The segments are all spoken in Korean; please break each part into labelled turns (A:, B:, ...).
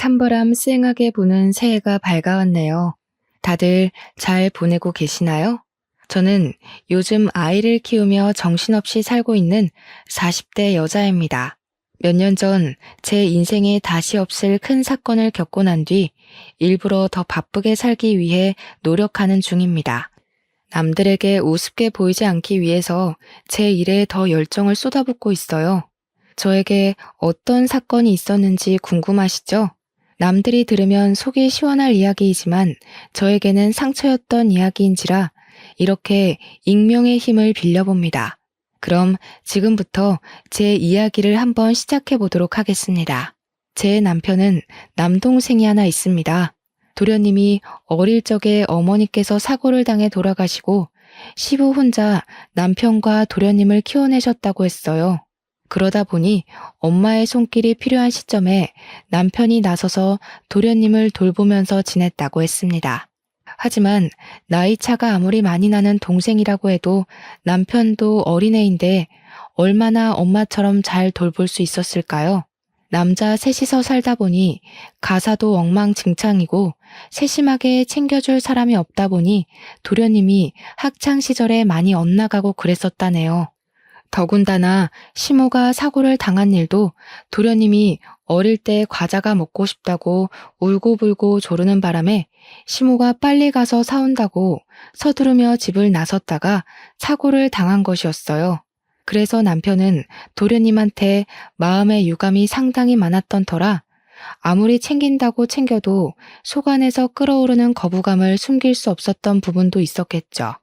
A: 찬바람 쌩하게 부는 새해가 밝아왔네요. 다들 잘 보내고 계시나요? 저는 요즘 아이를 키우며 정신없이 살고 있는 40대 여자입니다. 몇 년 전 제 인생에 다시 없을 큰 사건을 겪고 난 뒤 일부러 더 바쁘게 살기 위해 노력하는 중입니다. 남들에게 우습게 보이지 않기 위해서 제 일에 더 열정을 쏟아붓고 있어요. 저에게 어떤 사건이 있었는지 궁금하시죠? 남들이 들으면 속이 시원할 이야기이지만 저에게는 상처였던 이야기인지라 이렇게 익명의 힘을 빌려봅니다. 그럼 지금부터 제 이야기를 한번 시작해 보도록 하겠습니다. 제 남편은 남동생이 하나 있습니다. 도련님이 어릴 적에 어머니께서 사고를 당해 돌아가시고 시부 혼자 남편과 도련님을 키워내셨다고 했어요. 그러다 보니 엄마의 손길이 필요한 시점에 남편이 나서서 도련님을 돌보면서 지냈다고 했습니다. 하지만 나이 차가 아무리 많이 나는 동생이라고 해도 남편도 어린애인데 얼마나 엄마처럼 잘 돌볼 수 있었을까요? 남자 셋이서 살다 보니 가사도 엉망진창이고 세심하게 챙겨줄 사람이 없다 보니 도련님이 학창 시절에 많이 엇나가고 그랬었다네요. 더군다나 시모가 사고를 당한 일도 도련님이 어릴 때 과자가 먹고 싶다고 울고불고 조르는 바람에 시모가 빨리 가서 사온다고 서두르며 집을 나섰다가 사고를 당한 것이었어요. 그래서 남편은 도련님한테 마음의 유감이 상당히 많았던 터라 아무리 챙긴다고 챙겨도 속 안에서 끓어오르는 거부감을 숨길 수 없었던 부분도 있었겠죠.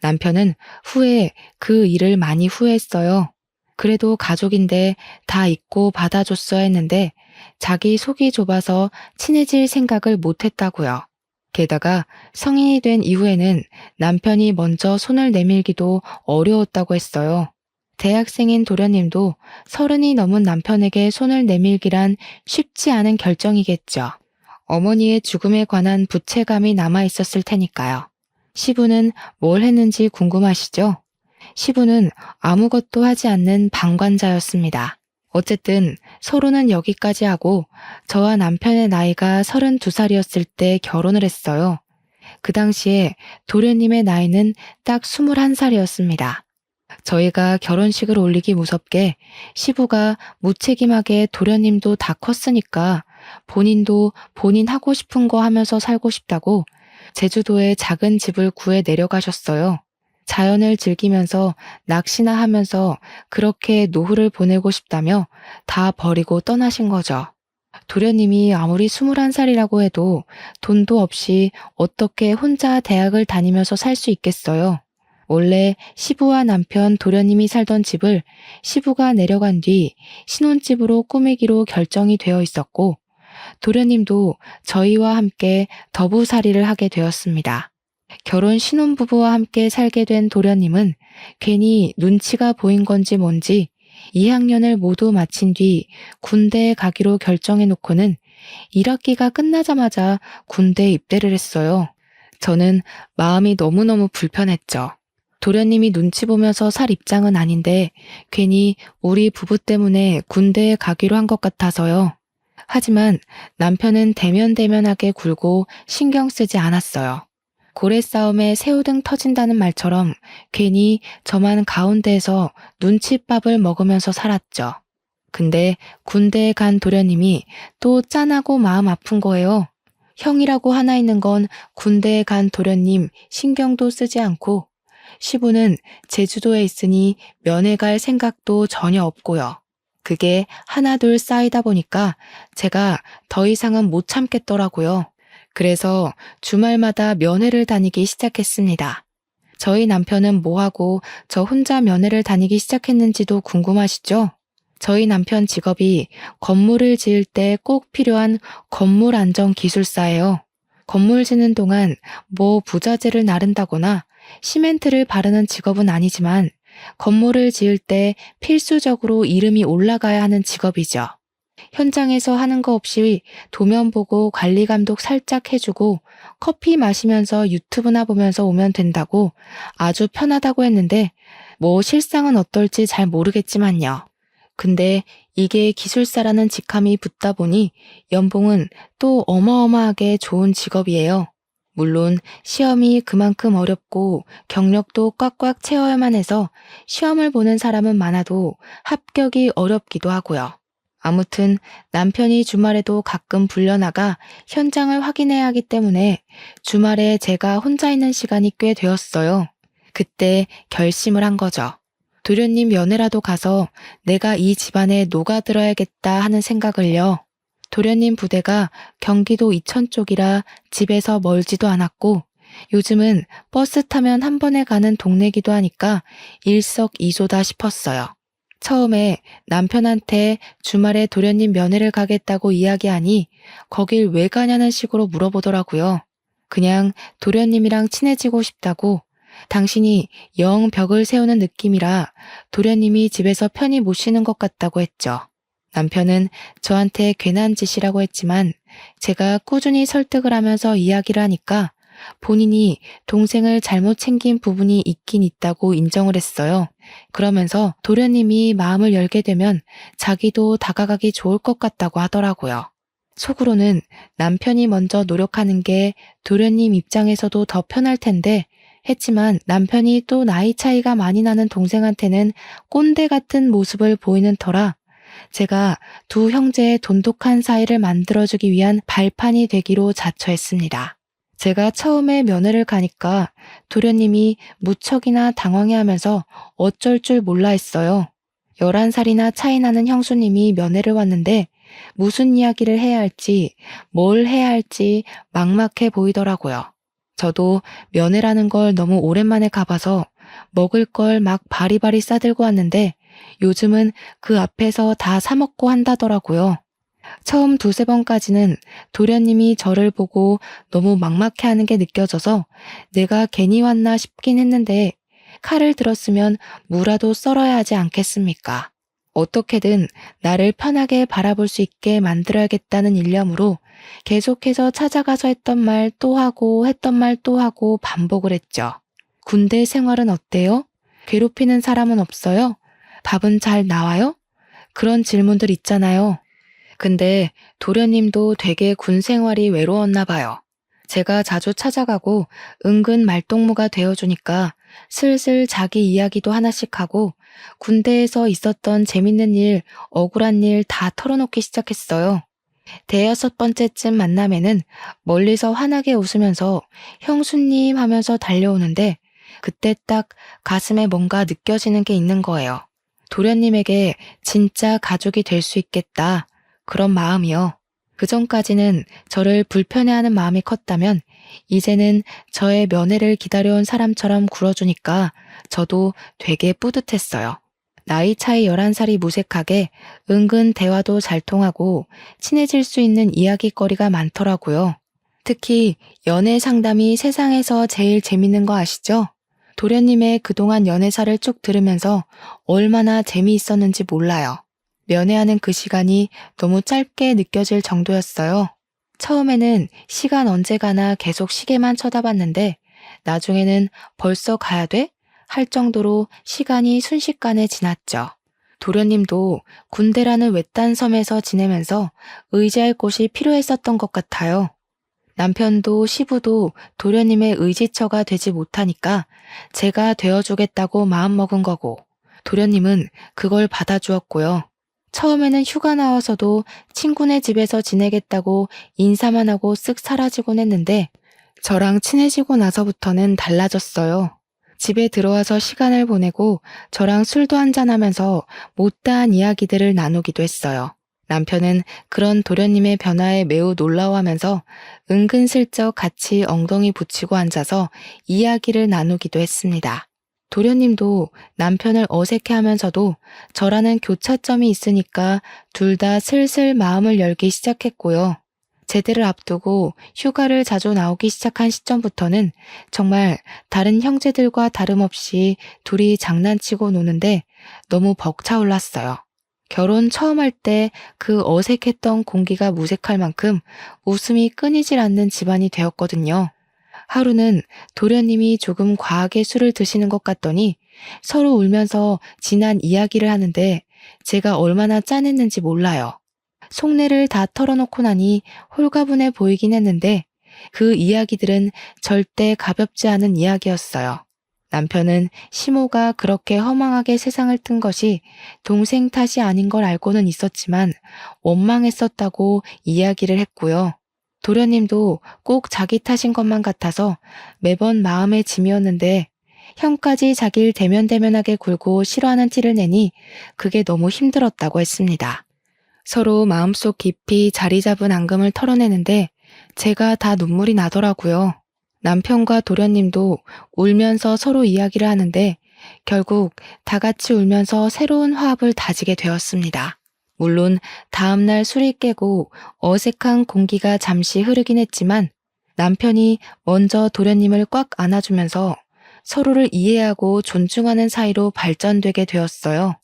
A: 남편은 후에 그 일을 많이 후회했어요. 그래도 가족인데 다 잊고 받아줬어야 했는데 자기 속이 좁아서 친해질 생각을 못했다고요. 게다가 성인이 된 이후에는 남편이 먼저 손을 내밀기도 어려웠다고 했어요. 대학생인 도련님도 30이 넘은 남편에게 손을 내밀기란 쉽지 않은 결정이겠죠. 어머니의 죽음에 관한 부채감이 남아 있었을 테니까요. 시부는 뭘 했는지 궁금하시죠? 시부는 아무것도 하지 않는 방관자였습니다. 어쨌든 서로는 여기까지 하고 저와 남편의 나이가 32살이었을 때 결혼을 했어요. 그 당시에 도련님의 나이는 딱 21살이었습니다. 저희가 결혼식을 올리기 무섭게 시부가 무책임하게 도련님도 다 컸으니까 본인도 본인 하고 싶은 거 하면서 살고 싶다고 제주도에 작은 집을 구해 내려가셨어요. 자연을 즐기면서 낚시나 하면서 그렇게 노후를 보내고 싶다며 다 버리고 떠나신 거죠. 도련님이 아무리 21살이라고 해도 돈도 없이 어떻게 혼자 대학을 다니면서 살 수 있겠어요. 원래 시부와 남편 도련님이 살던 집을 시부가 내려간 뒤 신혼집으로 꾸미기로 결정이 되어 있었고 도련님도 저희와 함께 더부살이를 하게 되었습니다. 결혼 신혼부부와 함께 살게 된 도련님은 괜히 눈치가 보인 건지 뭔지 2학년을 모두 마친 뒤 군대에 가기로 결정해 놓고는 1학기가 끝나자마자 군대에 입대를 했어요. 저는 마음이 너무너무 불편했죠. 도련님이 눈치 보면서 살 입장은 아닌데 괜히 우리 부부 때문에 군대에 가기로 한 것 같아서요. 하지만 남편은 대면대면하게 굴고 신경 쓰지 않았어요. 고래 싸움에 새우등 터진다는 말처럼 괜히 저만 가운데에서 눈칫밥을 먹으면서 살았죠. 근데 군대에 간 도련님이 또 짠하고 마음 아픈 거예요. 형이라고 하나 있는 건 군대에 간 도련님 신경도 쓰지 않고 시부는 제주도에 있으니 면회 갈 생각도 전혀 없고요. 그게 하나둘 쌓이다 보니까 제가 더 이상은 못 참겠더라고요. 그래서 주말마다 면회를 다니기 시작했습니다. 저희 남편은 뭐하고 저 혼자 면회를 다니기 시작했는지도 궁금하시죠? 저희 남편 직업이 건물을 지을 때 꼭 필요한 건물 안정 기술사예요. 건물 짓는 동안 뭐 부자재를 나른다거나 시멘트를 바르는 직업은 아니지만 건물을 지을 때 필수적으로 이름이 올라가야 하는 직업이죠. 현장에서 하는 거 없이 도면 보고 관리 감독 살짝 해주고 커피 마시면서 유튜브나 보면서 오면 된다고 아주 편하다고 했는데 뭐 실상은 어떨지 잘 모르겠지만요. 근데 이게 기술사라는 직함이 붙다 보니 연봉은 또 어마어마하게 좋은 직업이에요. 물론 시험이 그만큼 어렵고 경력도 꽉꽉 채워야만 해서 시험을 보는 사람은 많아도 합격이 어렵기도 하고요. 아무튼 남편이 주말에도 가끔 불려나가 현장을 확인해야 하기 때문에 주말에 제가 혼자 있는 시간이 꽤 되었어요. 그때 결심을 한 거죠. 도련님 면회라도 가서 내가 이 집안에 녹아들어야겠다 하는 생각을요. 도련님 부대가 경기도 이천 쪽이라 집에서 멀지도 않았고 요즘은 버스 타면 한 번에 가는 동네기도 하니까 일석이조다 싶었어요. 처음에 남편한테 주말에 도련님 면회를 가겠다고 이야기하니 거길 왜 가냐는 식으로 물어보더라고요. 그냥 도련님이랑 친해지고 싶다고 당신이 영 벽을 세우는 느낌이라 도련님이 집에서 편히 못 쉬는 것 같다고 했죠. 남편은 저한테 괜한 짓이라고 했지만 제가 꾸준히 설득을 하면서 이야기를 하니까 본인이 동생을 잘못 챙긴 부분이 있긴 있다고 인정을 했어요. 그러면서 도련님이 마음을 열게 되면 자기도 다가가기 좋을 것 같다고 하더라고요. 속으로는 남편이 먼저 노력하는 게 도련님 입장에서도 더 편할 텐데 했지만 남편이 또 나이 차이가 많이 나는 동생한테는 꼰대 같은 모습을 보이는 터라 제가 두 형제의 돈독한 사이를 만들어주기 위한 발판이 되기로 자처했습니다. 제가 처음에 면회를 가니까 도련님이 무척이나 당황해하면서 어쩔 줄 몰라 했어요. 11살이나 차이 나는 형수님이 면회를 왔는데 무슨 이야기를 해야 할지 뭘 해야 할지 막막해 보이더라고요. 저도 면회라는 걸 너무 오랜만에 가봐서 먹을 걸 막 바리바리 싸들고 왔는데 요즘은 그 앞에서 다 사먹고 한다더라고요. 처음 두세 번까지는 도련님이 저를 보고 너무 막막해하는 게 느껴져서 내가 괜히 왔나 싶긴 했는데 칼을 들었으면 무라도 썰어야 하지 않겠습니까? 어떻게든 나를 편하게 바라볼 수 있게 만들어야겠다는 일념으로 계속해서 찾아가서 했던 말 또 하고 했던 말 또 하고 반복을 했죠. 군대 생활은 어때요? 괴롭히는 사람은 없어요? 밥은 잘 나와요? 그런 질문들 있잖아요. 근데 도련님도 되게 군 생활이 외로웠나 봐요. 제가 자주 찾아가고 은근 말동무가 되어주니까 슬슬 자기 이야기도 하나씩 하고 군대에서 있었던 재밌는 일, 억울한 일 다 털어놓기 시작했어요. 대여섯 번째쯤 만남에는 멀리서 환하게 웃으면서 형수님 하면서 달려오는데 그때 딱 가슴에 뭔가 느껴지는 게 있는 거예요. 도련님에게 진짜 가족이 될 수 있겠다. 그런 마음이요. 그전까지는 저를 불편해하는 마음이 컸다면 이제는 저의 면회를 기다려온 사람처럼 굴어주니까 저도 되게 뿌듯했어요. 나이 차이 11살이 무색하게 은근 대화도 잘 통하고 친해질 수 있는 이야기거리가 많더라고요. 특히 연애 상담이 세상에서 제일 재밌는 거 아시죠? 도련님의 그동안 연애사를 쭉 들으면서 얼마나 재미있었는지 몰라요. 면회하는 그 시간이 너무 짧게 느껴질 정도였어요. 처음에는 시간 언제 가나 계속 시계만 쳐다봤는데 나중에는 벌써 가야 돼? 할 정도로 시간이 순식간에 지났죠. 도련님도 군대라는 외딴 섬에서 지내면서 의지할 곳이 필요했었던 것 같아요. 남편도 시부도 도련님의 의지처가 되지 못하니까 제가 되어주겠다고 마음먹은 거고 도련님은 그걸 받아주었고요. 처음에는 휴가 나와서도 친구네 집에서 지내겠다고 인사만 하고 쓱 사라지곤 했는데 저랑 친해지고 나서부터는 달라졌어요. 집에 들어와서 시간을 보내고 저랑 술도 한잔하면서 못다한 이야기들을 나누기도 했어요. 남편은 그런 도련님의 변화에 매우 놀라워하면서 은근슬쩍 같이 엉덩이 붙이고 앉아서 이야기를 나누기도 했습니다. 도련님도 남편을 어색해하면서도 저라는 교차점이 있으니까 둘 다 슬슬 마음을 열기 시작했고요. 제대를 앞두고 휴가를 자주 나오기 시작한 시점부터는 정말 다른 형제들과 다름없이 둘이 장난치고 노는데 너무 벅차올랐어요. 결혼 처음 할 때 그 어색했던 공기가 무색할 만큼 웃음이 끊이질 않는 집안이 되었거든요. 하루는 도련님이 조금 과하게 술을 드시는 것 같더니 서로 울면서 지난 이야기를 하는데 제가 얼마나 짠했는지 몰라요. 속내를 다 털어놓고 나니 홀가분해 보이긴 했는데 그 이야기들은 절대 가볍지 않은 이야기였어요. 남편은 시모가 그렇게 허망하게 세상을 뜬 것이 동생 탓이 아닌 걸 알고는 있었지만 원망했었다고 이야기를 했고요. 도련님도 꼭 자기 탓인 것만 같아서 매번 마음의 짐이었는데 형까지 자기를 대면대면하게 굴고 싫어하는 티를 내니 그게 너무 힘들었다고 했습니다. 서로 마음속 깊이 자리 잡은 앙금을 털어내는데 제가 다 눈물이 나더라고요. 남편과 도련님도 울면서 서로 이야기를 하는데 결국 다 같이 울면서 새로운 화합을 다지게 되었습니다. 물론 다음날 술이 깨고 어색한 공기가 잠시 흐르긴 했지만 남편이 먼저 도련님을 꽉 안아주면서 서로를 이해하고 존중하는 사이로 발전되게 되었어요.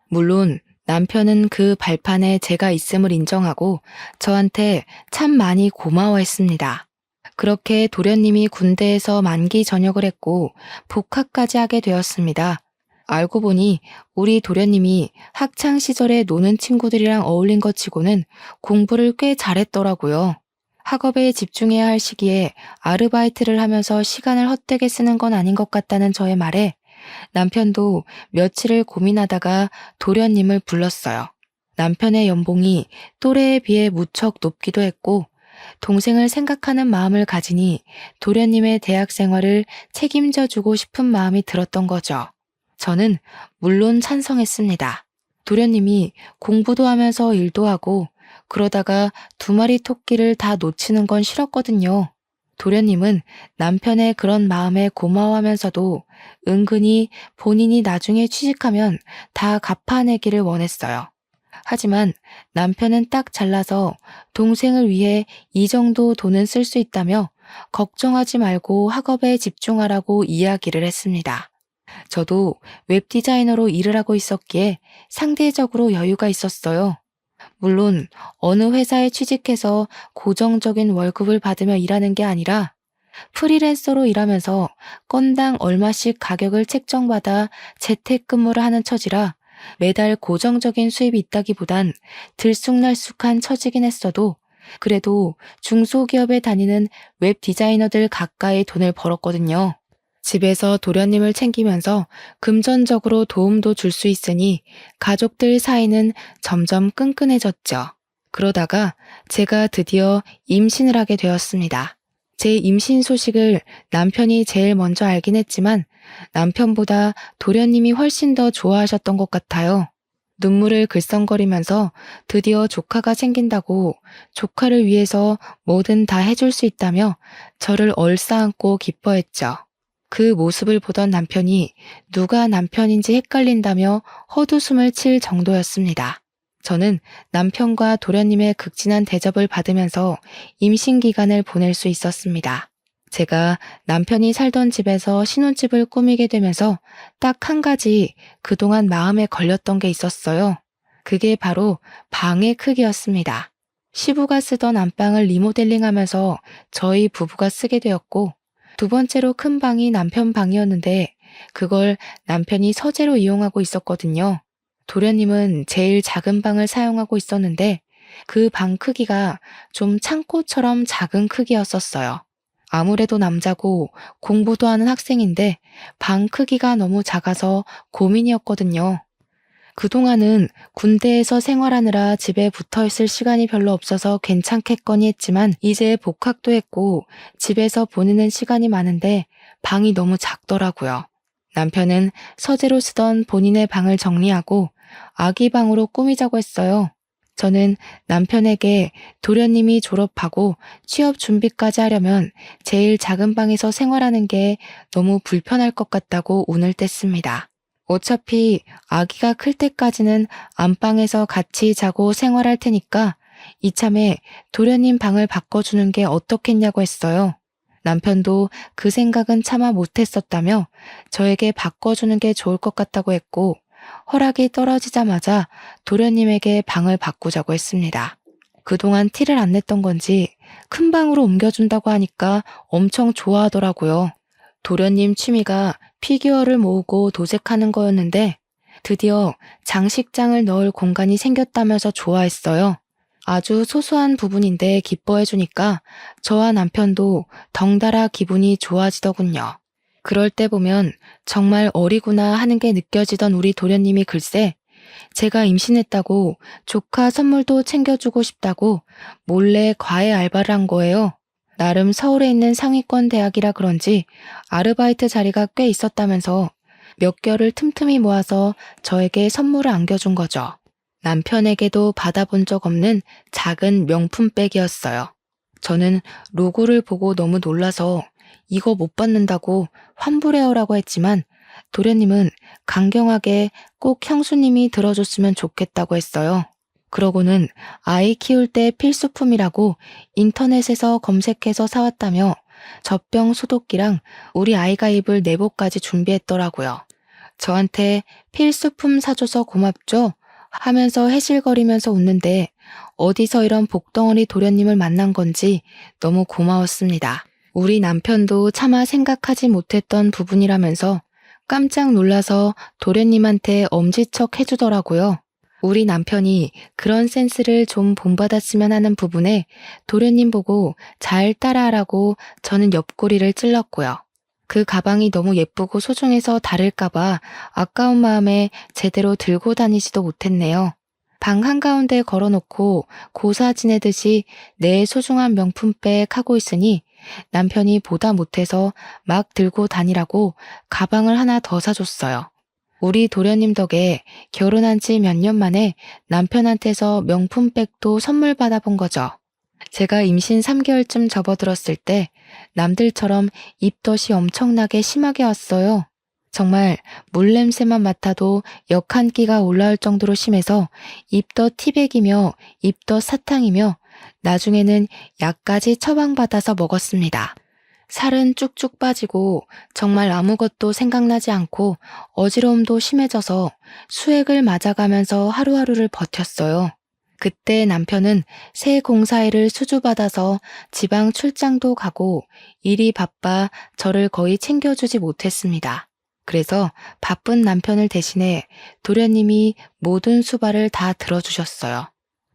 A: 물론 남편은 그 발판에 제가 있음을 인정하고 저한테 참 많이 고마워했습니다. 그렇게 도련님이 군대에서 만기 전역을 했고 복학까지 하게 되었습니다. 알고 보니 우리 도련님이 학창 시절에 노는 친구들이랑 어울린 것 치고는 공부를 꽤 잘했더라고요. 학업에 집중해야 할 시기에 아르바이트를 하면서 시간을 헛되게 쓰는 건 아닌 것 같다는 저의 말에 남편도 며칠을 고민하다가 도련님을 불렀어요. 남편의 연봉이 또래에 비해 무척 높기도 했고 동생을 생각하는 마음을 가지니 도련님의 대학 생활을 책임져 주고 싶은 마음이 들었던 거죠. 저는 물론 찬성했습니다. 도련님이 공부도 하면서 일도 하고 그러다가 두 마리 토끼를 다 놓치는 건 싫었거든요. 도련님은 남편의 그런 마음에 고마워하면서도 은근히 본인이 나중에 취직하면 다 갚아내기를 원했어요. 하지만 남편은 딱 잘라서 동생을 위해 이 정도 돈은 쓸 수 있다며 걱정하지 말고 학업에 집중하라고 이야기를 했습니다. 저도 웹디자이너로 일을 하고 있었기에 상대적으로 여유가 있었어요. 물론 어느 회사에 취직해서 고정적인 월급을 받으며 일하는 게 아니라 프리랜서로 일하면서 건당 얼마씩 가격을 책정받아 재택근무를 하는 처지라 매달 고정적인 수입이 있다기보단 들쑥날쑥한 처지긴 했어도 그래도 중소기업에 다니는 웹 디자이너들 가까이 돈을 벌었거든요. 집에서 도련님을 챙기면서 금전적으로 도움도 줄 수 있으니 가족들 사이는 점점 끈끈해졌죠. 그러다가 제가 드디어 임신을 하게 되었습니다. 제 임신 소식을 남편이 제일 먼저 알긴 했지만 남편보다 도련님이 훨씬 더 좋아하셨던 것 같아요. 눈물을 글썽거리면서 드디어 조카가 생긴다고 조카를 위해서 뭐든 다 해줄 수 있다며 저를 얼싸안고 기뻐했죠. 그 모습을 보던 남편이 누가 남편인지 헷갈린다며 헛웃음을 칠 정도였습니다. 저는 남편과 도련님의 극진한 대접을 받으면서 임신 기간을 보낼 수 있었습니다. 제가 남편이 살던 집에서 신혼집을 꾸미게 되면서 딱 한 가지 그동안 마음에 걸렸던 게 있었어요. 그게 바로 방의 크기였습니다. 시부가 쓰던 안방을 리모델링하면서 저희 부부가 쓰게 되었고 두 번째로 큰 방이 남편 방이었는데 그걸 남편이 서재로 이용하고 있었거든요. 도련님은 제일 작은 방을 사용하고 있었는데 그 방 크기가 좀 창고처럼 작은 크기였었어요. 아무래도 남자고 공부도 하는 학생인데 방 크기가 너무 작아서 고민이었거든요. 그동안은 군대에서 생활하느라 집에 붙어 있을 시간이 별로 없어서 괜찮겠거니 했지만 이제 복학도 했고 집에서 보내는 시간이 많은데 방이 너무 작더라고요. 남편은 서재로 쓰던 본인의 방을 정리하고 아기 방으로 꾸미자고 했어요. 저는 남편에게 도련님이 졸업하고 취업 준비까지 하려면 제일 작은 방에서 생활하는 게 너무 불편할 것 같다고 운을 뗐습니다. 어차피 아기가 클 때까지는 안방에서 같이 자고 생활할 테니까 이참에 도련님 방을 바꿔주는 게 어떻겠냐고 했어요. 남편도 그 생각은 차마 못했었다며 저에게 바꿔주는 게 좋을 것 같다고 했고 허락이 떨어지자마자 도련님에게 방을 바꾸자고 했습니다. 그동안 티를 안 냈던 건지 큰 방으로 옮겨준다고 하니까 엄청 좋아하더라고요. 도련님 취미가 피규어를 모으고 도색하는 거였는데 드디어 장식장을 넣을 공간이 생겼다면서 좋아했어요. 아주 소소한 부분인데 기뻐해주니까 저와 남편도 덩달아 기분이 좋아지더군요. 그럴 때 보면 정말 어리구나 하는 게 느껴지던 우리 도련님이 글쎄 제가 임신했다고 조카 선물도 챙겨주고 싶다고 몰래 과외 알바를 한 거예요. 나름 서울에 있는 상위권 대학이라 그런지 아르바이트 자리가 꽤 있었다면서 몇 개월을 틈틈이 모아서 저에게 선물을 안겨준 거죠. 남편에게도 받아본 적 없는 작은 명품백이었어요. 저는 로고를 보고 너무 놀라서 이거 못 받는다고 환불해오라고 했지만 도련님은 강경하게 꼭 형수님이 들어줬으면 좋겠다고 했어요. 그러고는 아이 키울 때 필수품이라고 인터넷에서 검색해서 사왔다며 젖병 소독기랑 우리 아이가 입을 내복까지 준비했더라고요. 저한테 필수품 사줘서 고맙죠? 하면서 해실거리면서 웃는데 어디서 이런 복덩어리 도련님을 만난 건지 너무 고마웠습니다. 우리 남편도 차마 생각하지 못했던 부분이라면서 깜짝 놀라서 도련님한테 엄지척 해주더라고요. 우리 남편이 그런 센스를 좀 본받았으면 하는 부분에 도련님 보고 잘 따라하라고 저는 옆구리를 찔렀고요. 그 가방이 너무 예쁘고 소중해서 다를까봐 아까운 마음에 제대로 들고 다니지도 못했네요. 방 한가운데 걸어놓고 고사 지내듯이 내 소중한 명품백 하고 있으니 남편이 보다 못해서 막 들고 다니라고 가방을 하나 더 사줬어요. 우리 도련님 덕에 결혼한 지 몇 년 만에 남편한테서 명품백도 선물 받아본 거죠. 제가 임신 3개월쯤 접어들었을 때 남들처럼 입덧이 엄청나게 심하게 왔어요. 정말 물냄새만 맡아도 역 한 끼가 올라올 정도로 심해서 입덧 티백이며 입덧 사탕이며 나중에는 약까지 처방받아서 먹었습니다. 살은 쭉쭉 빠지고 정말 아무것도 생각나지 않고 어지러움도 심해져서 수액을 맞아가면서 하루하루를 버텼어요. 그때 남편은 새 공사일을 수주받아서 지방 출장도 가고 일이 바빠 저를 거의 챙겨주지 못했습니다. 그래서 바쁜 남편을 대신해 도련님이 모든 수발을 다 들어주셨어요.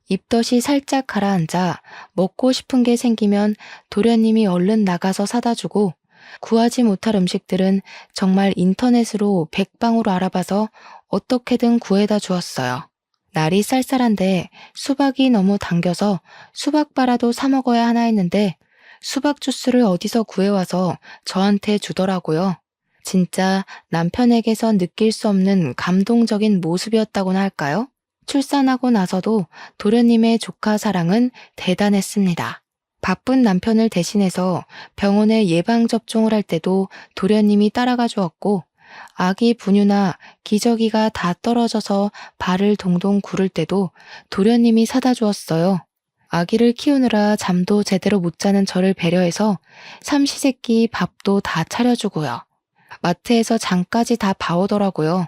A: 입덧이 살짝 가라앉아 먹고 싶은 게 생기면 도련님이 얼른 나가서 사다 주고 구하지 못할 음식들은 정말 인터넷으로 백방으로 알아봐서 어떻게든 구해다 주었어요. 날이 쌀쌀한데 수박이 너무 당겨서 수박바라도 사 먹어야 하나 했는데 수박 주스를 어디서 구해와서 저한테 주더라고요. 진짜 남편에게서 느낄 수 없는 감동적인 모습이었다고나 할까요? 출산하고 나서도 도련님의 조카 사랑은 대단했습니다. 바쁜 남편을 대신해서 병원에 예방접종을 할 때도 도련님이 따라가 주었고 아기 분유나 기저귀가 다 떨어져서 발을 동동 구를 때도 도련님이 사다 주었어요. 아기를 키우느라 잠도 제대로 못 자는 저를 배려해서 삼시세끼 밥도 다 차려주고요. 마트에서 장까지 다 봐오더라고요.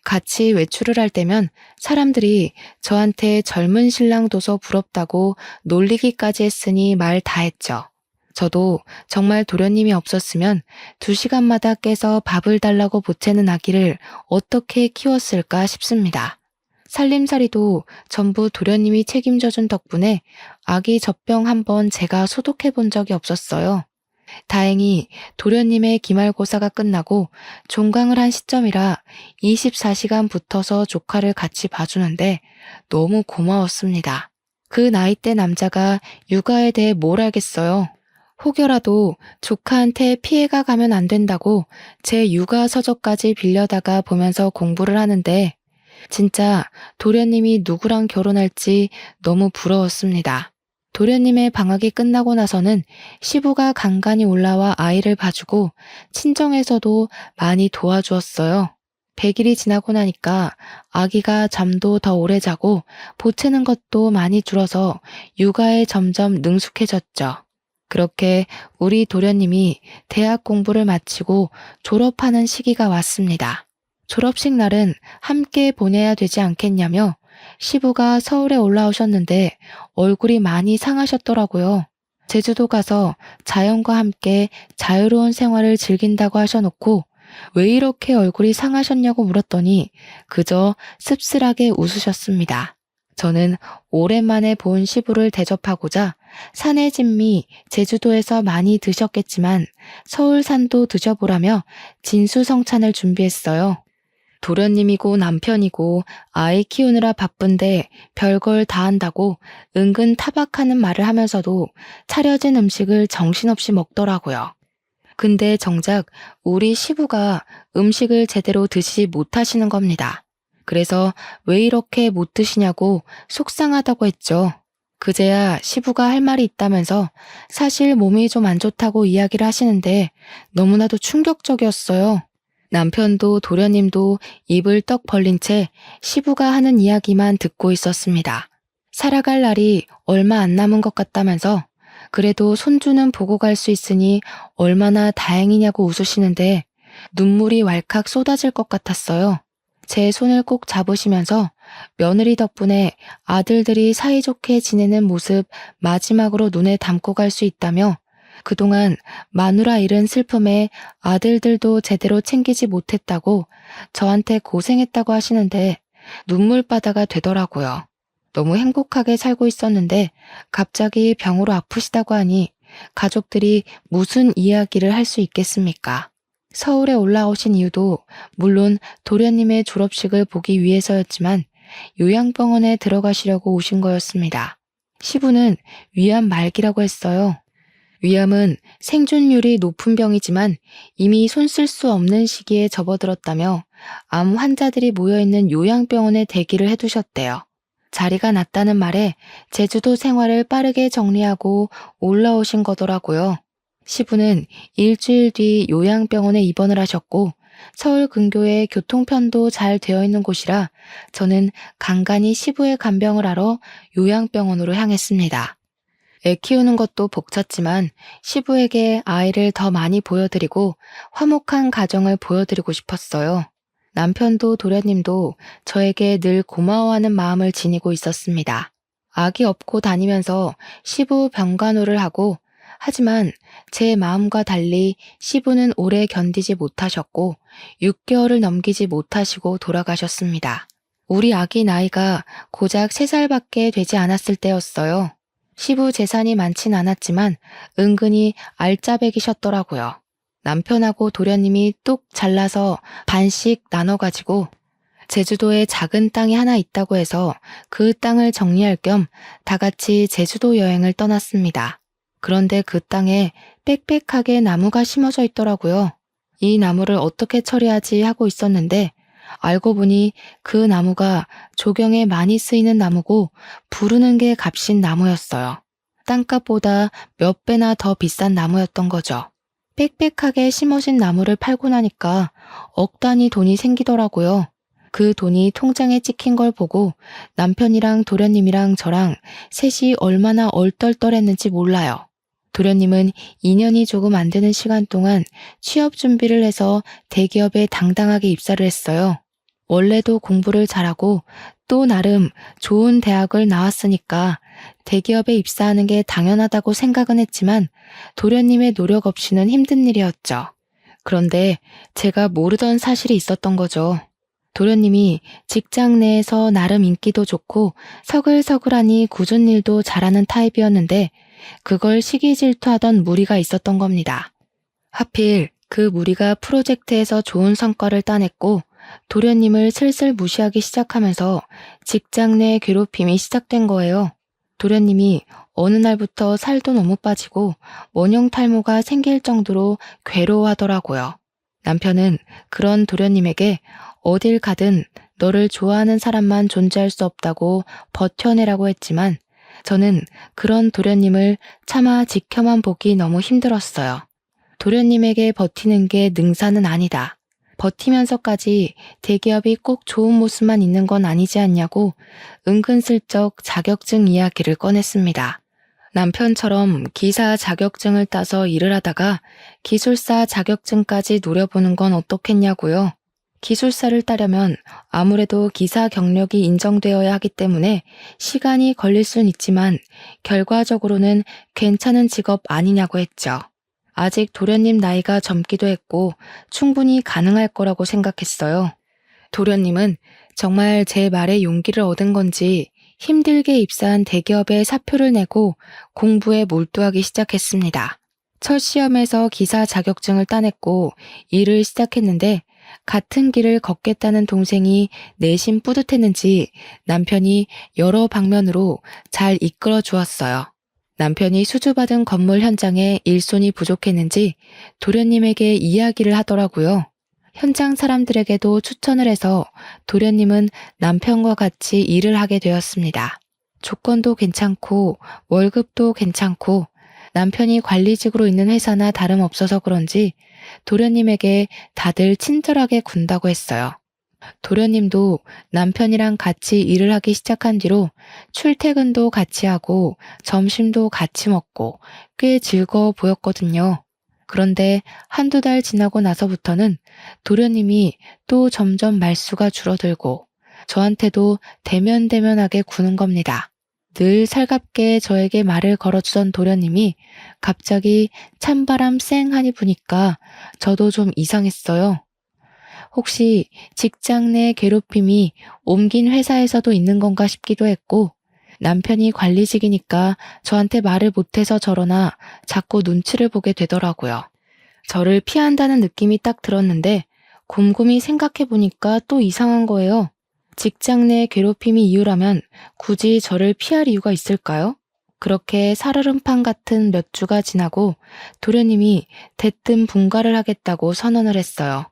A: 같이 외출을 할 때면 사람들이 저한테 젊은 신랑 둬서 부럽다고 놀리기까지 했으니 말 다 했죠. 저도 정말 도련님이 없었으면 2시간마다 깨서 밥을 달라고 보채는 아기를 어떻게 키웠을까 싶습니다. 살림살이도 전부 도련님이 책임져준 덕분에 아기 젖병 한번 제가 소독해 본 적이 없었어요. 다행히 도련님의 기말고사가 끝나고 종강을 한 시점이라 24시간 붙어서 조카를 같이 봐주는데 너무 고마웠습니다. 그 나이대 남자가 육아에 대해 뭘 알겠어요. 혹여라도 조카한테 피해가 가면 안 된다고 제 육아 서적까지 빌려다가 보면서 공부를 하는데 진짜 도련님이 누구랑 결혼할지 너무 부러웠습니다. 도련님의 방학이 끝나고 나서는 시부가 간간히 올라와 아이를 봐주고 친정에서도 많이 도와주었어요. 100일이 지나고 나니까 아기가 잠도 더 오래 자고 보채는 것도 많이 줄어서 육아에 점점 능숙해졌죠. 그렇게 우리 도련님이 대학 공부를 마치고 졸업하는 시기가 왔습니다. 졸업식 날은 함께 보내야 되지 않겠냐며 시부가 서울에 올라오셨는데 얼굴이 많이 상하셨더라고요. 제주도 가서 자연과 함께 자유로운 생활을 즐긴다고 하셔놓고 왜 이렇게 얼굴이 상하셨냐고 물었더니 그저 씁쓸하게 웃으셨습니다. 저는 오랜만에 본 시부를 대접하고자 산의 진미 제주도에서 많이 드셨겠지만 서울산도 드셔보라며 진수성찬을 준비했어요. 도련님이고 남편이고 아이 키우느라 바쁜데 별걸 다 한다고 은근 타박하는 말을 하면서도 차려진 음식을 정신없이 먹더라고요. 근데 정작 우리 시부가 음식을 제대로 드시지 못하시는 겁니다. 그래서 왜 이렇게 못 드시냐고 속상하다고 했죠. 그제야 시부가 할 말이 있다면서 사실 몸이 좀 안 좋다고 이야기를 하시는데 너무나도 충격적이었어요. 남편도 도련님도 입을 떡 벌린 채 시부가 하는 이야기만 듣고 있었습니다. 살아갈 날이 얼마 안 남은 것 같다면서 그래도 손주는 보고 갈 수 있으니 얼마나 다행이냐고 웃으시는데 눈물이 왈칵 쏟아질 것 같았어요. 제 손을 꼭 잡으시면서 며느리 덕분에 아들들이 사이좋게 지내는 모습 마지막으로 눈에 담고 갈 수 있다며 그동안 마누라 잃은 슬픔에 아들들도 제대로 챙기지 못했다고 저한테 고생했다고 하시는데 눈물바다가 되더라고요. 너무 행복하게 살고 있었는데 갑자기 병으로 아프시다고 하니 가족들이 무슨 이야기를 할 수 있겠습니까? 서울에 올라오신 이유도 물론 도련님의 졸업식을 보기 위해서였지만 요양병원에 들어가시려고 오신 거였습니다. 시부는 위암 말기라고 했어요. 위암은 생존율이 높은 병이지만 이미 손 쓸 수 없는 시기에 접어들었다며 암 환자들이 모여있는 요양병원에 대기를 해두셨대요. 자리가 났다는 말에 제주도 생활을 빠르게 정리하고 올라오신 거더라고요. 시부는 일주일 뒤 요양병원에 입원을 하셨고 서울 근교에 교통편도 잘 되어 있는 곳이라 저는 간간히 시부의 간병을 하러 요양병원으로 향했습니다. 애 키우는 것도 벅찼지만 시부에게 아이를 더 많이 보여드리고 화목한 가정을 보여드리고 싶었어요. 남편도 도련님도 저에게 늘 고마워하는 마음을 지니고 있었습니다. 아기 업고 다니면서 시부 병간호를 하고 하지만 제 마음과 달리 시부는 오래 견디지 못하셨고 6개월을 넘기지 못하시고 돌아가셨습니다. 우리 아기 나이가 고작 3살밖에 되지 않았을 때였어요. 시부 재산이 많진 않았지만 은근히 알짜배기셨더라고요. 남편하고 도련님이 뚝 잘라서 반씩 나눠가지고 제주도에 작은 땅이 하나 있다고 해서 그 땅을 정리할 겸 다 같이 제주도 여행을 떠났습니다. 그런데 그 땅에 빽빽하게 나무가 심어져 있더라고요. 이 나무를 어떻게 처리하지 하고 있었는데 알고 보니 그 나무가 조경에 많이 쓰이는 나무고 부르는 게 값인 나무였어요. 땅값보다 몇 배나 더 비싼 나무였던 거죠. 빽빽하게 심어진 나무를 팔고 나니까 억 단위 돈이 생기더라고요. 그 돈이 통장에 찍힌 걸 보고 남편이랑 도련님이랑 저랑 셋이 얼마나 얼떨떨했는지 몰라요. 도련님은 2년이 조금 안 되는 시간 동안 취업 준비를 해서 대기업에 당당하게 입사를 했어요. 원래도 공부를 잘하고 또 나름 좋은 대학을 나왔으니까 대기업에 입사하는 게 당연하다고 생각은 했지만 도련님의 노력 없이는 힘든 일이었죠. 그런데 제가 모르던 사실이 있었던 거죠. 도련님이 직장 내에서 나름 인기도 좋고 서글서글하니 굳은 일도 잘하는 타입이었는데 그걸 시기 질투하던 무리가 있었던 겁니다. 하필 그 무리가 프로젝트에서 좋은 성과를 따냈고 도련님을 슬슬 무시하기 시작하면서 직장 내 괴롭힘이 시작된 거예요. 도련님이 어느 날부터 살도 너무 빠지고 원형 탈모가 생길 정도로 괴로워하더라고요. 남편은 그런 도련님에게 어딜 가든 너를 좋아하는 사람만 존재할 수 없다고 버텨내라고 했지만 저는 그런 도련님을 차마 지켜만 보기 너무 힘들었어요. 도련님에게 버티는 게 능사는 아니다. 버티면서까지 대기업이 꼭 좋은 모습만 있는 건 아니지 않냐고 은근슬쩍 자격증 이야기를 꺼냈습니다. 남편처럼 기사 자격증을 따서 일을 하다가 기술사 자격증까지 노려보는 건 어떻겠냐고요. 기술사를 따려면 아무래도 기사 경력이 인정되어야 하기 때문에 시간이 걸릴 순 있지만 결과적으로는 괜찮은 직업 아니냐고 했죠. 아직 도련님 나이가 젊기도 했고 충분히 가능할 거라고 생각했어요. 도련님은 정말 제 말에 용기를 얻은 건지 힘들게 입사한 대기업에 사표를 내고 공부에 몰두하기 시작했습니다. 첫 시험에서 기사 자격증을 따냈고 일을 시작했는데 같은 길을 걷겠다는 동생이 내심 뿌듯했는지 남편이 여러 방면으로 잘 이끌어 주었어요. 남편이 수주받은 건물 현장에 일손이 부족했는지 도련님에게 이야기를 하더라고요. 현장 사람들에게도 추천을 해서 도련님은 남편과 같이 일을 하게 되었습니다. 조건도 괜찮고 월급도 괜찮고 남편이 관리직으로 있는 회사나 다름없어서 그런지 도련님에게 다들 친절하게 군다고 했어요. 도련님도 남편이랑 같이 일을 하기 시작한 뒤로 출퇴근도 같이 하고 점심도 같이 먹고 꽤 즐거워 보였거든요. 그런데 한두 달 지나고 나서부터는 도련님이 또 점점 말수가 줄어들고 저한테도 대면대면하게 구는 겁니다. 늘 살갑게 저에게 말을 걸어주던 도련님이 갑자기 찬바람 쌩하니 부니까 저도 좀 이상했어요. 혹시 직장 내 괴롭힘이 옮긴 회사에서도 있는 건가 싶기도 했고 남편이 관리직이니까 저한테 말을 못해서 저러나 자꾸 눈치를 보게 되더라고요. 저를 피한다는 느낌이 딱 들었는데 곰곰이 생각해보니까 또 이상한 거예요. 직장 내 괴롭힘이 이유라면 굳이 저를 피할 이유가 있을까요? 그렇게 살얼음판 같은 몇 주가 지나고 도련님이 대뜸 분가를 하겠다고 선언을 했어요.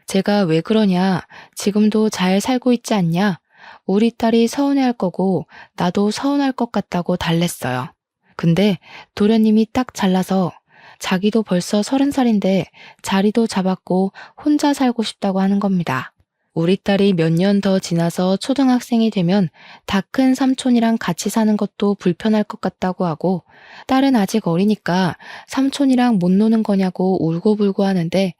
A: 제가 왜 그러냐, 지금도 잘 살고 있지 않냐, 우리 딸이 서운해할 거고 나도 서운할 것 같다고 달랬어요. 근데 도련님이 딱 잘라서 자기도 벌써 30살인데 자리도 잡았고 혼자 살고 싶다고 하는 겁니다. 우리 딸이 몇 년 더 지나서 초등학생이 되면 다 큰 삼촌이랑 같이 사는 것도 불편할 것 같다고 하고 딸은 아직 어리니까 삼촌이랑 못 노는 거냐고 울고불고 하는데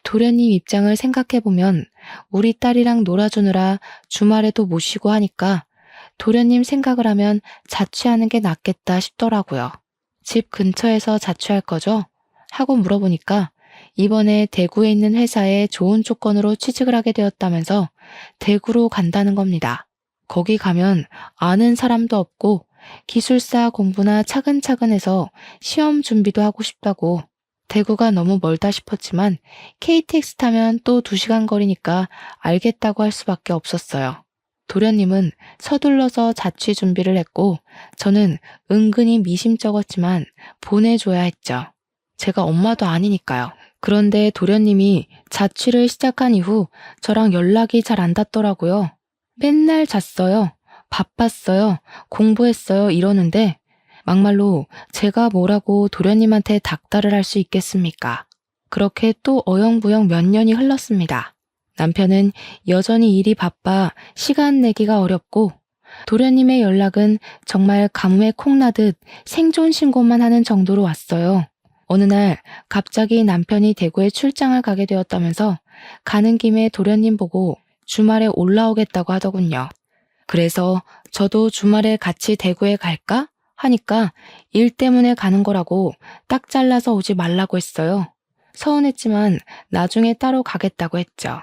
A: 도련님 입장을 생각해보면 우리 딸이랑 놀아주느라 주말에도 못 쉬고 하니까 도련님 생각을 하면 자취하는 게 낫겠다 싶더라고요. 집 근처에서 자취할 거죠? 하고 물어보니까 이번에 대구에 있는 회사에 좋은 조건으로 취직을 하게 되었다면서 대구로 간다는 겁니다. 거기 가면 아는 사람도 없고 기술사 공부나 차근차근 해서 시험 준비도 하고 싶다고. 대구가 너무 멀다 싶었지만 KTX 타면 또 2시간 거리니까 알겠다고 할 수밖에 없었어요. 도련님은 서둘러서 자취 준비를 했고 저는 은근히 미심쩍었지만 보내줘야 했죠. 제가 엄마도 아니니까요. 그런데 도련님이 자취를 시작한 이후 저랑 연락이 잘 안 닿더라고요. 맨날 잤어요. 바빴어요. 공부했어요. 이러는데 막말로 제가 뭐라고 도련님한테 닥달을 할 수 있겠습니까? 그렇게 또 어영부영 몇 년이 흘렀습니다. 남편은 여전히 일이 바빠 시간 내기가 어렵고 도련님의 연락은 정말 가뭄에 콩나듯 생존 신고만 하는 정도로 왔어요. 어느 날 갑자기 남편이 대구에 출장을 가게 되었다면서 가는 김에 도련님 보고 주말에 올라오겠다고 하더군요. 그래서 저도 주말에 같이 대구에 갈까? 하니까 일 때문에 가는 거라고 딱 잘라서 오지 말라고 했어요. 서운했지만 나중에 따로 가겠다고 했죠.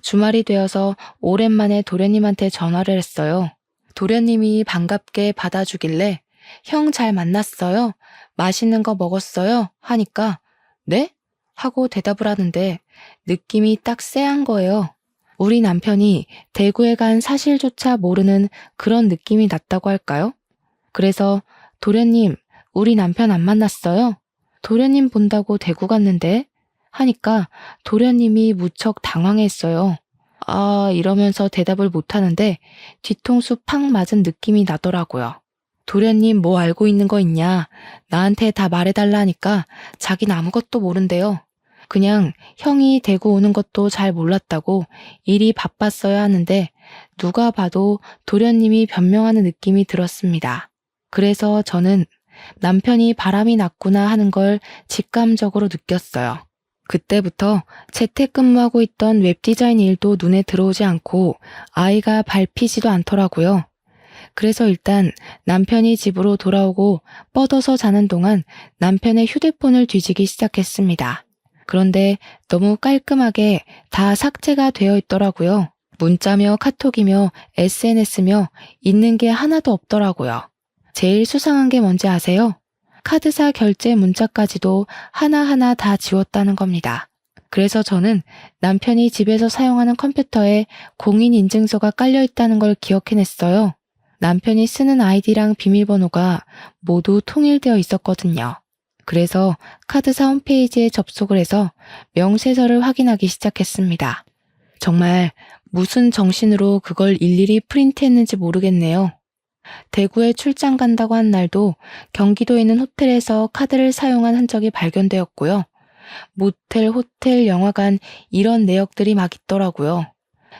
A: 주말이 되어서 오랜만에 도련님한테 전화를 했어요. 도련님이 반갑게 받아주길래 형 잘 만났어요? 맛있는 거 먹었어요? 하니까 네? 하고 대답을 하는데 느낌이 딱 쎄한 거예요. 우리 남편이 대구에 간 사실조차 모르는 그런 느낌이 났다고 할까요? 그래서 도련님, 우리 남편 안 만났어요? 도련님 본다고 대구 갔는데? 하니까 도련님이 무척 당황했어요. 아, 이러면서 대답을 못하는데 뒤통수 팍 맞은 느낌이 나더라고요. 도련님 뭐 알고 있는 거 있냐? 나한테 다 말해달라 하니까 자긴 아무것도 모른대요. 그냥 형이 대구 오는 것도 잘 몰랐다고 일이 바빴어야 하는데 누가 봐도 도련님이 변명하는 느낌이 들었습니다. 그래서 저는 남편이 바람이 났구나 하는 걸 직감적으로 느꼈어요. 그때부터 재택근무하고 있던 웹디자인 일도 눈에 들어오지 않고 아이가 밟히지도 않더라고요. 그래서 일단 남편이 집으로 돌아오고 뻗어서 자는 동안 남편의 휴대폰을 뒤지기 시작했습니다. 그런데 너무 깔끔하게 다 삭제가 되어 있더라고요. 문자며 카톡이며 SNS며 있는 게 하나도 없더라고요. 제일 수상한 게 뭔지 아세요? 카드사 결제 문자까지도 하나하나 다 지웠다는 겁니다. 그래서 저는 남편이 집에서 사용하는 컴퓨터에 공인인증서가 깔려 있다는 걸 기억해냈어요. 남편이 쓰는 아이디랑 비밀번호가 모두 통일되어 있었거든요. 그래서 카드사 홈페이지에 접속을 해서 명세서를 확인하기 시작했습니다. 정말 무슨 정신으로 그걸 일일이 프린트했는지 모르겠네요. 대구에 출장 간다고 한 날도 경기도에 있는 호텔에서 카드를 사용한 흔적이 발견되었고요. 모텔, 호텔, 영화관 이런 내역들이 막 있더라고요.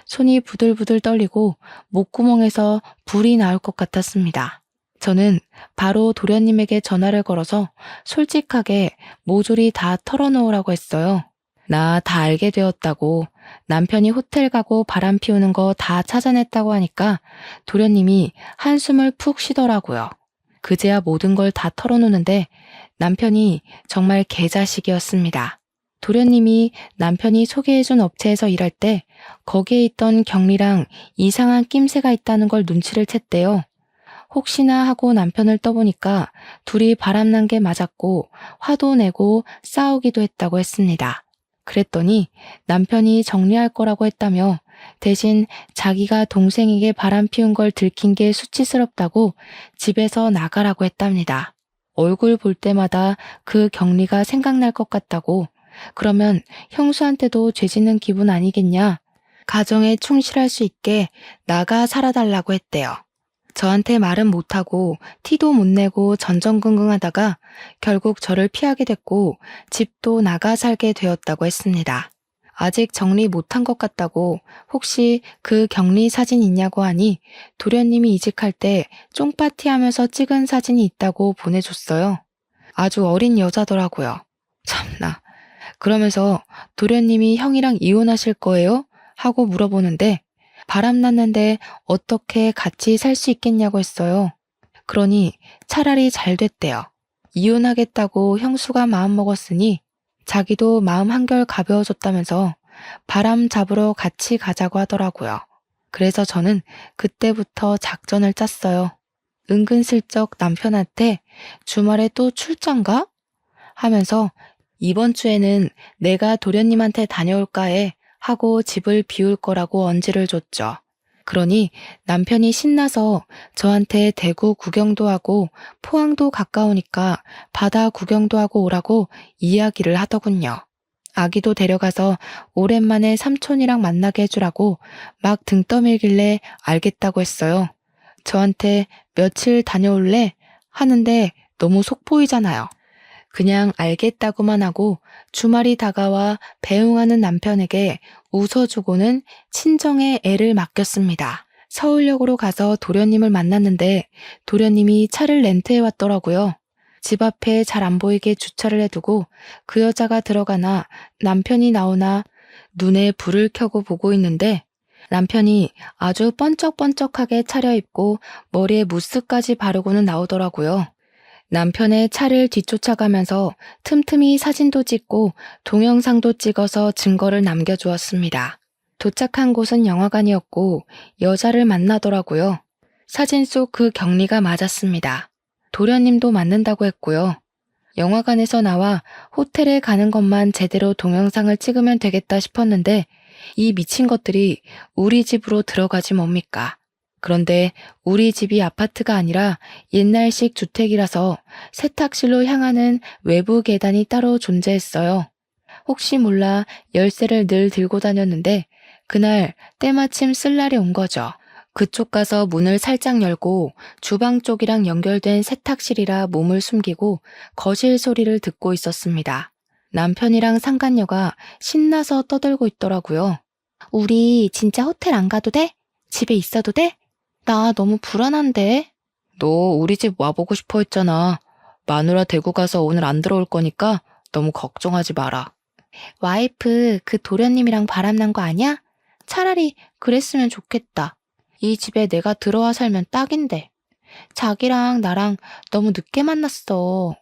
A: 손이 부들부들 떨리고 목구멍에서 불이 나올 것 같았습니다. 저는 바로 도련님에게 전화를 걸어서 솔직하게 모조리 다 털어놓으라고 했어요. 나 다 알게 되었다고, 남편이 호텔 가고 바람 피우는 거 다 찾아냈다고 하니까 도련님이 한숨을 푹 쉬더라고요. 그제야 모든 걸 다 털어놓는데 남편이 정말 개자식이었습니다. 도련님이 남편이 소개해준 업체에서 일할 때 거기에 있던 경리랑 이상한 낌새가 있다는 걸 눈치를 챘대요. 혹시나 하고 남편을 떠보니까 둘이 바람난 게 맞았고 화도 내고 싸우기도 했다고 했습니다. 그랬더니 남편이 정리할 거라고 했다며 대신 자기가 동생에게 바람 피운 걸 들킨 게 수치스럽다고 집에서 나가라고 했답니다. 얼굴 볼 때마다 그 경리가 생각날 것 같다고. 그러면 형수한테도 죄짓는 기분 아니겠냐? 가정에 충실할 수 있게 나가 살아달라고 했대요. 저한테 말은 못하고 티도 못 내고 전전긍긍하다가 결국 저를 피하게 됐고 집도 나가 살게 되었다고 했습니다. 아직 정리 못한 것 같다고 혹시 그 격리 사진 있냐고 하니 도련님이 이직할 때 쫑파티 하면서 찍은 사진이 있다고 보내줬어요. 아주 어린 여자더라고요. 참나. 그러면서 도련님이 형이랑 이혼하실 거예요? 하고 물어보는데 바람났는데 어떻게 같이 살 수 있겠냐고 했어요. 그러니 차라리 잘 됐대요. 이혼하겠다고 형수가 마음먹었으니 자기도 마음 한결 가벼워졌다면서 바람 잡으러 같이 가자고 하더라고요. 그래서 저는 그때부터 작전을 짰어요. 은근슬쩍 남편한테 주말에 또 출장 가? 하면서 이번 주에는 내가 도련님한테 다녀올까 해 하고 집을 비울 거라고 언지를 줬죠. 그러니 남편이 신나서 저한테 대구 구경도 하고 포항도 가까우니까 바다 구경도 하고 오라고 이야기를 하더군요. 아기도 데려가서 오랜만에 삼촌이랑 만나게 해주라고 막 등 떠밀길래 알겠다고 했어요. 저한테 며칠 다녀올래? 하는데 너무 속 보이잖아요. 그냥 알겠다고만 하고 주말이 다가와 배웅하는 남편에게 웃어주고는 친정에 애를 맡겼습니다. 서울역으로 가서 도련님을 만났는데 도련님이 차를 렌트해 왔더라고요. 집 앞에 잘 안 보이게 주차를 해두고 그 여자가 들어가나 남편이 나오나 눈에 불을 켜고 보고 있는데 남편이 아주 번쩍번쩍하게 차려입고 머리에 무스까지 바르고는 나오더라고요. 남편의 차를 뒤쫓아가면서 틈틈이 사진도 찍고 동영상도 찍어서 증거를 남겨주었습니다. 도착한 곳은 영화관이었고 여자를 만나더라고요. 사진 속 그 경리가 맞았습니다. 도련님도 맞는다고 했고요. 영화관에서 나와 호텔에 가는 것만 제대로 동영상을 찍으면 되겠다 싶었는데 이 미친 것들이 우리 집으로 들어가지 뭡니까? 그런데 우리 집이 아파트가 아니라 옛날식 주택이라서 세탁실로 향하는 외부 계단이 따로 존재했어요. 혹시 몰라 열쇠를 늘 들고 다녔는데 그날 때마침 쓸 날이 온 거죠. 그쪽 가서 문을 살짝 열고 주방 쪽이랑 연결된 세탁실이라 몸을 숨기고 거실 소리를 듣고 있었습니다. 남편이랑 상간녀가 신나서 떠들고 있더라고요. 우리 진짜 호텔 안 가도 돼? 집에 있어도 돼? 나 너무 불안한데. 너 우리 집 와보고 싶어 했잖아. 마누라 대구 가서 오늘 안 들어올 거니까 너무 걱정하지 마라. 와이프 그 도련님이랑 바람난 거 아니야? 차라리 그랬으면 좋겠다. 이 집에 내가 들어와 살면 딱인데. 자기랑 나랑 너무 늦게 만났어.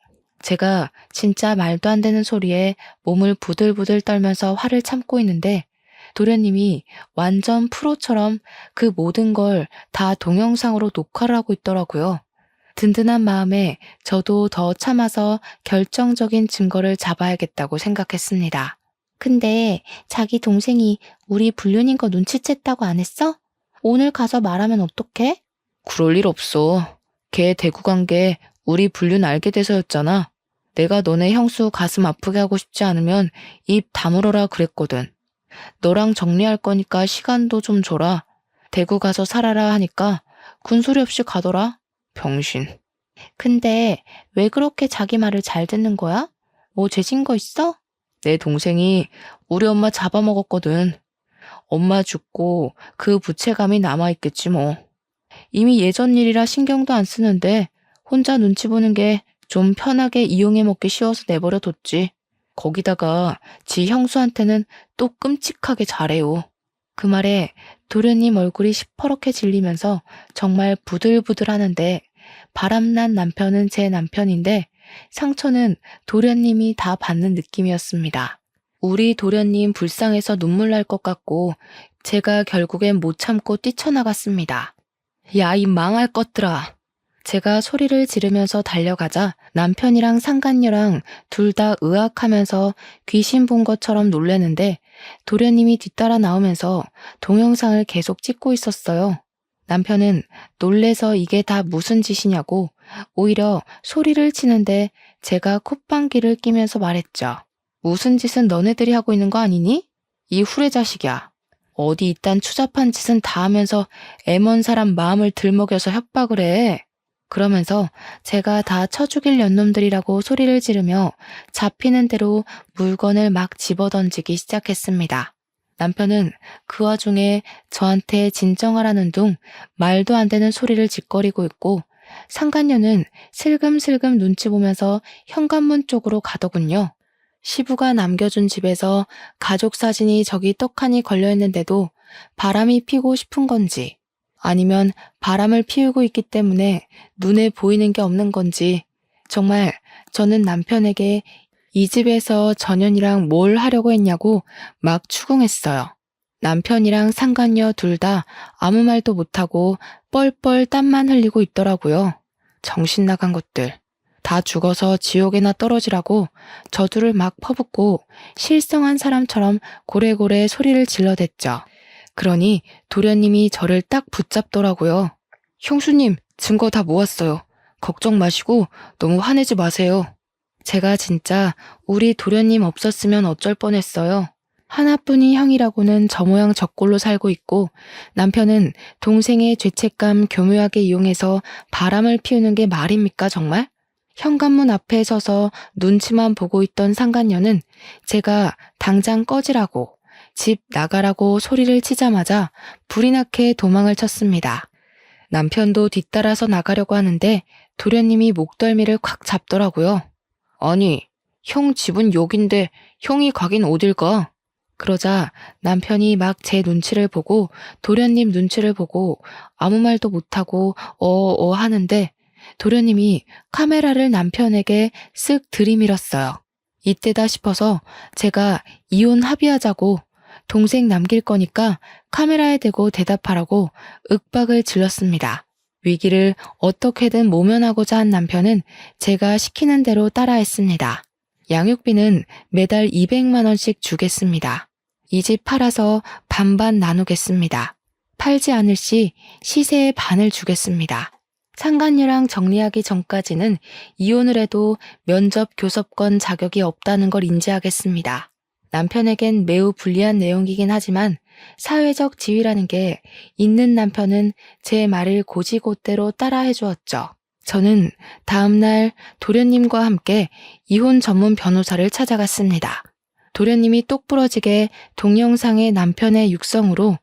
A: 제가 진짜 말도 안 되는 소리에 몸을 부들부들 떨면서 화를 참고 있는데 도련님이 완전 프로처럼 그 모든 걸 다 동영상으로 녹화를 하고 있더라고요. 든든한 마음에 저도 더 참아서 결정적인 증거를 잡아야겠다고 생각했습니다. 근데 자기 동생이 우리 불륜인 거 눈치챘다고 안 했어? 오늘 가서 말하면 어떡해? 그럴 일 없어. 걔 대구 간 게 우리 불륜 알게 돼서였잖아. 내가 너네 형수 가슴 아프게 하고 싶지 않으면 입 다물어라 그랬거든. 너랑 정리할 거니까 시간도 좀 줘라. 대구 가서 살아라 하니까 군소리 없이 가더라. 병신. 근데 왜 그렇게 자기 말을 잘 듣는 거야? 뭐 죄진 거 있어? 내 동생이 우리 엄마 잡아먹었거든. 엄마 죽고 그 부채감이 남아있겠지 뭐. 이미 예전 일이라 신경도 안 쓰는데 혼자 눈치 보는 게 좀 편하게 이용해 먹기 쉬워서 내버려 뒀지. 거기다가 지 형수한테는 또 끔찍하게 잘해요. 그 말에 도련님 얼굴이 시퍼렇게 질리면서 정말 부들부들 하는데 바람난 남편은 제 남편인데 상처는 도련님이 다 받는 느낌이었습니다. 우리 도련님 불쌍해서 눈물 날 것 같고 제가 결국엔 못 참고 뛰쳐나갔습니다. 야, 이 망할 것들아. 제가 소리를 지르면서 달려가자 남편이랑 상간녀랑 둘 다 으악하면서 귀신 본 것처럼 놀래는데 도련님이 뒤따라 나오면서 동영상을 계속 찍고 있었어요. 남편은 놀래서 이게 다 무슨 짓이냐고 오히려 소리를 치는데 제가 콧방귀를 끼면서 말했죠. 무슨 짓은 너네들이 하고 있는 거 아니니? 이 후레자식이야. 어디 이딴 추잡한 짓은 다 하면서 애먼 사람 마음을 들먹여서 협박을 해. 그러면서 제가 다 쳐죽일 년놈들이라고 소리를 지르며 잡히는 대로 물건을 막 집어던지기 시작했습니다. 남편은 그 와중에 저한테 진정하라는 둥 말도 안 되는 소리를 짓거리고 있고 상간녀는 슬금슬금 눈치 보면서 현관문 쪽으로 가더군요. 시부가 남겨준 집에서 가족 사진이 저기 떡하니 걸려있는데도 바람이 피고 싶은 건지 아니면 바람을 피우고 있기 때문에 눈에 보이는 게 없는 건지 정말 저는 남편에게 이 집에서 전현이랑 뭘 하려고 했냐고 막 추궁했어요. 남편이랑 상간녀 둘 다 아무 말도 못하고 뻘뻘 땀만 흘리고 있더라고요. 정신 나간 것들. 다 죽어서 지옥에나 떨어지라고 저주를 막 퍼붓고 실성한 사람처럼 고래고래 소리를 질러댔죠. 그러니 도련님이 저를 딱 붙잡더라고요. 형수님, 증거 다 모았어요. 걱정 마시고 너무 화내지 마세요. 제가 진짜 우리 도련님 없었으면 어쩔 뻔했어요. 하나뿐인 형이라고는 저 모양 저 꼴로 살고 있고 남편은 동생의 죄책감 교묘하게 이용해서 바람을 피우는 게 말입니까 정말? 현관문 앞에 서서 눈치만 보고 있던 상간녀는 제가 당장 꺼지라고 집 나가라고 소리를 치자마자 불이 나게 도망을 쳤습니다. 남편도 뒤따라서 나가려고 하는데 도련님이 목덜미를 콱 잡더라고요. 아니, 형 집은 여긴데 형이 가긴 어딜 가? 그러자 남편이 막 제 눈치를 보고 도련님 눈치를 보고 아무 말도 못하고 하는데 도련님이 카메라를 남편에게 쓱 들이밀었어요. 이때다 싶어서 제가 이혼 합의하자고 동생 남길 거니까 카메라에 대고 대답하라고 윽박을 질렀습니다. 위기를 어떻게든 모면하고자 한 남편은 제가 시키는 대로 따라했습니다. 양육비는 매달 200만 원씩 주겠습니다. 이 집 팔아서 반반 나누겠습니다. 팔지 않을 시 시세의 반을 주겠습니다. 상간녀랑 정리하기 전까지는 이혼을 해도 면접 교섭권 자격이 없다는 걸 인지하겠습니다. 남편에겐 매우 불리한 내용이긴 하지만 사회적 지위라는 게 있는 남편은 제 말을 곧이곧대로 따라해 주었죠. 저는 다음날 도련님과 함께 이혼 전문 변호사를 찾아갔습니다. 도련님이 똑부러지게 동영상의 남편의 육성으로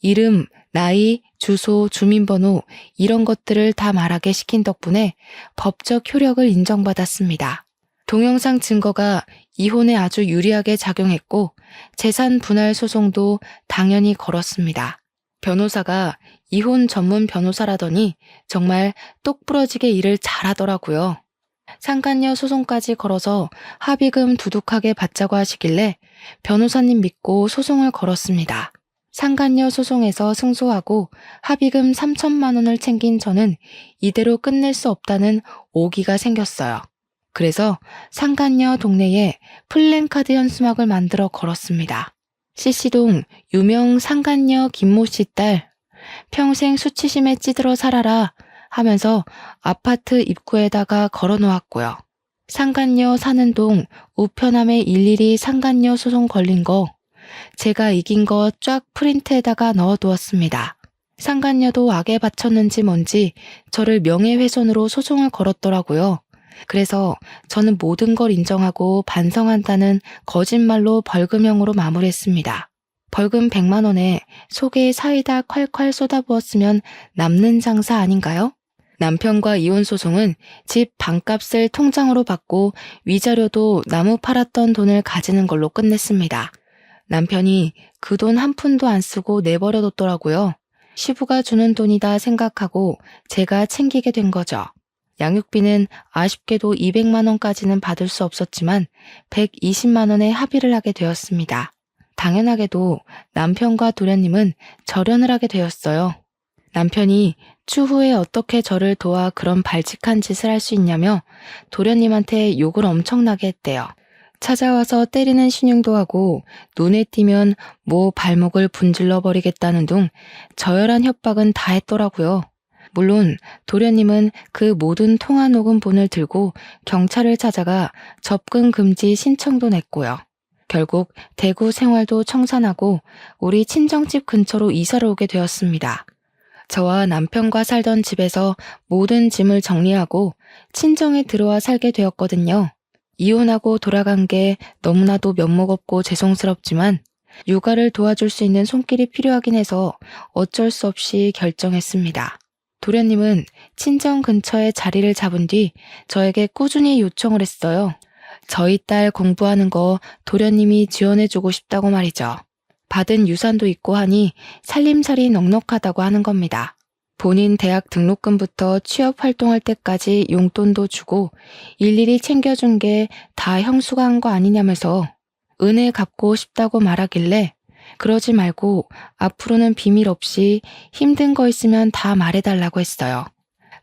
A: 이름, 나이, 주소, 주민번호 이런 것들을 다 말하게 시킨 덕분에 법적 효력을 인정받았습니다. 동영상 증거가 이혼에 아주 유리하게 작용했고 재산 분할 소송도 당연히 걸었습니다. 변호사가 이혼 전문 변호사라더니 정말 똑부러지게 일을 잘하더라고요. 상간녀 소송까지 걸어서 합의금 두둑하게 받자고 하시길래 변호사님 믿고 소송을 걸었습니다. 상간녀 소송에서 승소하고 합의금 3천만 원을 챙긴 저는 이대로 끝낼 수 없다는 오기가 생겼어요. 그래서 상간녀 동네에 플랜카드 현수막을 만들어 걸었습니다. CC동 유명 상간녀 김모 씨 딸, 평생 수치심에 찌들어 살아라 하면서 아파트 입구에다가 걸어놓았고요. 상간녀 사는 동 우편함에 일일이 상간녀 소송 걸린 거, 제가 이긴 거 쫙 프린트에다가 넣어두었습니다. 상간녀도 악에 바쳤는지 뭔지 저를 명예훼손으로 소송을 걸었더라고요. 그래서 저는 모든 걸 인정하고 반성한다는 거짓말로 벌금형으로 마무리했습니다. 벌금 100만 원에 속에 사이다 콸콸 쏟아부었으면 남는 장사 아닌가요? 남편과 이혼 소송은 집 반값을 통장으로 받고 위자료도 나무 팔았던 돈을 가지는 걸로 끝냈습니다. 남편이 그 돈 한 푼도 안 쓰고 내버려뒀더라고요. 시부가 주는 돈이다 생각하고 제가 챙기게 된 거죠. 양육비는 아쉽게도 200만 원까지는 받을 수 없었지만 120만 원에 합의를 하게 되었습니다. 당연하게도 남편과 도련님은 절연을 하게 되었어요. 남편이 추후에 어떻게 저를 도와 그런 발칙한 짓을 할 수 있냐며 도련님한테 욕을 엄청나게 했대요. 찾아와서 때리는 신용도 하고 눈에 띄면 뭐 발목을 분질러 버리겠다는 둥 저열한 협박은 다 했더라고요. 물론 도련님은 그 모든 통화 녹음본을 들고 경찰을 찾아가 접근 금지 신청도 냈고요. 결국 대구 생활도 청산하고 우리 친정집 근처로 이사를 오게 되었습니다. 저와 남편과 살던 집에서 모든 짐을 정리하고 친정에 들어와 살게 되었거든요. 이혼하고 돌아간 게 너무나도 면목 없고 죄송스럽지만 육아를 도와줄 수 있는 손길이 필요하긴 해서 어쩔 수 없이 결정했습니다. 도련님은 친정 근처에 자리를 잡은 뒤 저에게 꾸준히 요청을 했어요. 저희 딸 공부하는 거 도련님이 지원해주고 싶다고 말이죠. 받은 유산도 있고 하니 살림살이 넉넉하다고 하는 겁니다. 본인 대학 등록금부터 취업 활동할 때까지 용돈도 주고 일일이 챙겨준 게 다 형수가 한 거 아니냐면서 은혜 갚고 싶다고 말하길래 그러지 말고 앞으로는 비밀 없이 힘든 거 있으면 다 말해달라고 했어요.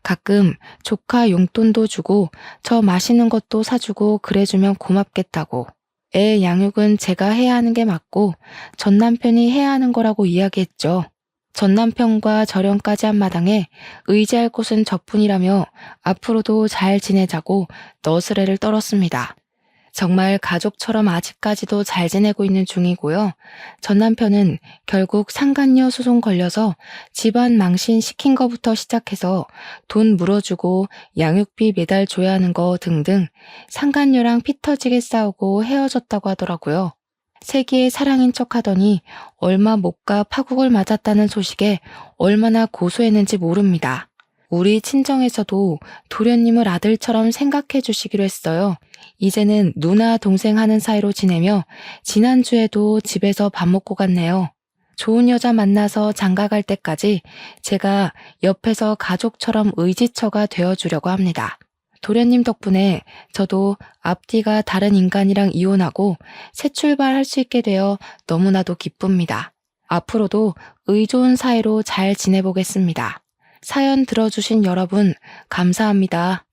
A: 가끔 조카 용돈도 주고 저 맛있는 것도 사주고 그래주면 고맙겠다고. 애 양육은 제가 해야 하는 게 맞고 전 남편이 해야 하는 거라고 이야기했죠. 전 남편과 절연까지 한 마당에 의지할 곳은 저뿐이라며 앞으로도 잘 지내자고 너스레를 떨었습니다. 정말 가족처럼 아직까지도 잘 지내고 있는 중이고요. 전 남편은 결국 상간녀 소송 걸려서 집안 망신 시킨 거부터 시작해서 돈 물어주고 양육비 매달 줘야 하는 거 등등 상간녀랑 피 터지게 싸우고 헤어졌다고 하더라고요. 세기의 사랑인 척하더니 얼마 못 가 파국을 맞았다는 소식에 얼마나 고소했는지 모릅니다. 우리 친정에서도 도련님을 아들처럼 생각해 주시기로 했어요. 이제는 누나 동생 하는 사이로 지내며 지난주에도 집에서 밥 먹고 갔네요. 좋은 여자 만나서 장가 갈 때까지 제가 옆에서 가족처럼 의지처가 되어주려고 합니다. 도련님 덕분에 저도 앞뒤가 다른 인간이랑 이혼하고 새 출발할 수 있게 되어 너무나도 기쁩니다. 앞으로도 의좋은 사이로 잘 지내보겠습니다. 사연 들어주신 여러분 감사합니다.